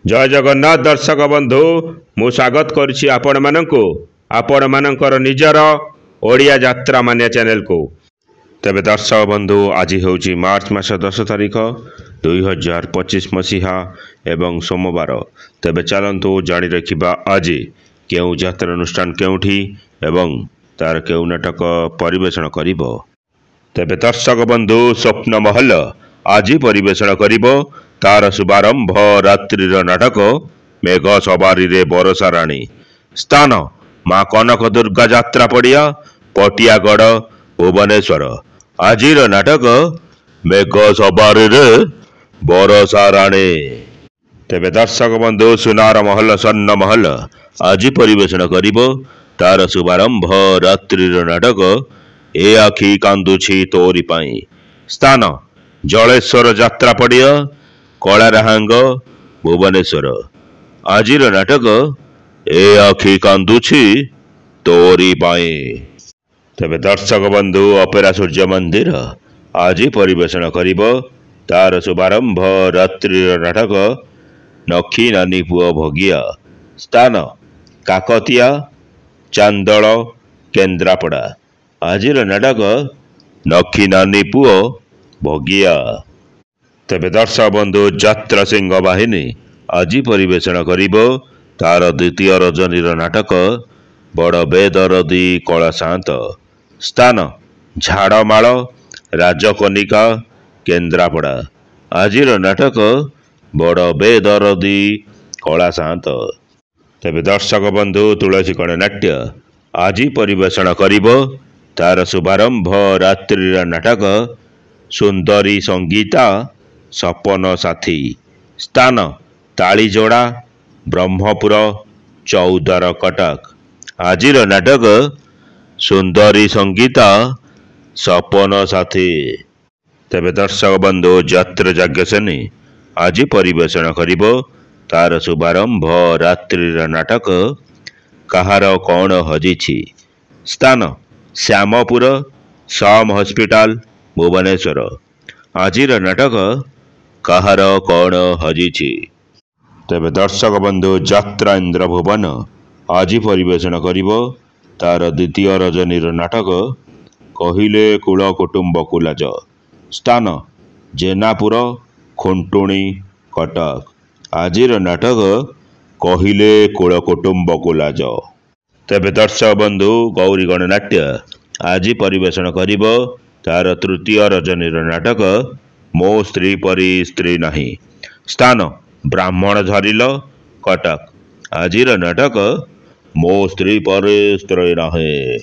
जय जगन्नाथ दर्शक बंधु मु स्वागत करुछि आपण माननकु आपण मानकर निजर ओडिया यात्रा मान्य चैनल को। तबे दर्शक बंधु आज होछि मार्च मास 10 तारिख 2025 मसीहा एवं सोमवार। तबे चलंतु जानि रखिबा आज केउ यात्रा अनुष्ठान केउठी एवं तार केउ नाटक परिवेषण करिवो। तबे दर्शक बंधु स्वप्न महल आज परिवेषण करिवो तार शुभारंभ रात्रिर नाटक मेघ सवारी रे बरसा राणी। स्थान माँ कनक दुर्गा यात्रा पड़िया पटियागढ़ भुवनेश्वर। आजिर नाटक मेघ सवारी रे बरसा राणी। तेबे दर्शक बंधु सुनार महल स्वर्ण महल आज परिवेषण करिवो तार शुभारंभ रात्रिर नाटक ए आखि कांदुछि तोरी पाई। स्थान जलेश्वर यात्रा पड़िया कलारहांग भुवनेश्वर। आजिर नाटक ए आखि कांदुछि तोरी पाई। तबे दर्शक बंधु अपेरा सूर्य मंदिर आज परिवेषण करिवो तार शुभारंभ रात्रिर नाटक नखी नानी पुओ भोगिया। स्थान काकतिया चांदल केन्द्रापड़ा। आजिर नाटक नखी नानी पुओ भोगिया। तेबे दर्शक बंधु यात्रा सिंह बाहिनी आज परिवेषण करिवो तार द्वितीय रजनीर नाटक बड़ बेदरदी कला शांत। स्थान झाड़माल राजकनिका केन्द्रापड़ा। आजिर नाटक बड़ बेदरदी कला शांत। तेबे दर्शक बंधु तुलसी कण नाट्य आज परिवेषण करिवो तार शुभारंभ रात्रिर नाटक सुंदरी संगीता सपन साथी। स्थान तालीजोड़ा ब्रह्मपुर चौदार कटक। आजिर नाटक सुंदरी संगीता सपन साथी। तेबे दर्शक बंधु यात्र यज्ञसेनी आज परिवेषण करिवो तार शुभारंभ रात्रिर नाटक कहार कौन हजिछि। स्थान श्यामपुर सम हॉस्पिटल भुवनेश्वर। आजिर नाटक कहार कौन हजिछि। तेबे दर्शक बंधु यात्रा इंद्र भुवन आज परिवेषण करिवो तार द्वितीय रजनीर नाटक कहिले कुल कुटुंब कुलाज। स्थान जेनापुर खुंटुणी कटक। आजिर नाटक कहिले कुल कुटुंब कुलाज। तेबे दर्शक बंधु गौरी गणनाट्य आज परिवेषण करिवो तार तृतीय रजनीर नाटक मो स्त्री परी स्त्री नहीं। स्थान ब्राह्मण झरिल कटक। आजिर नाटक मो स्त्री परी स्त्री नहीं।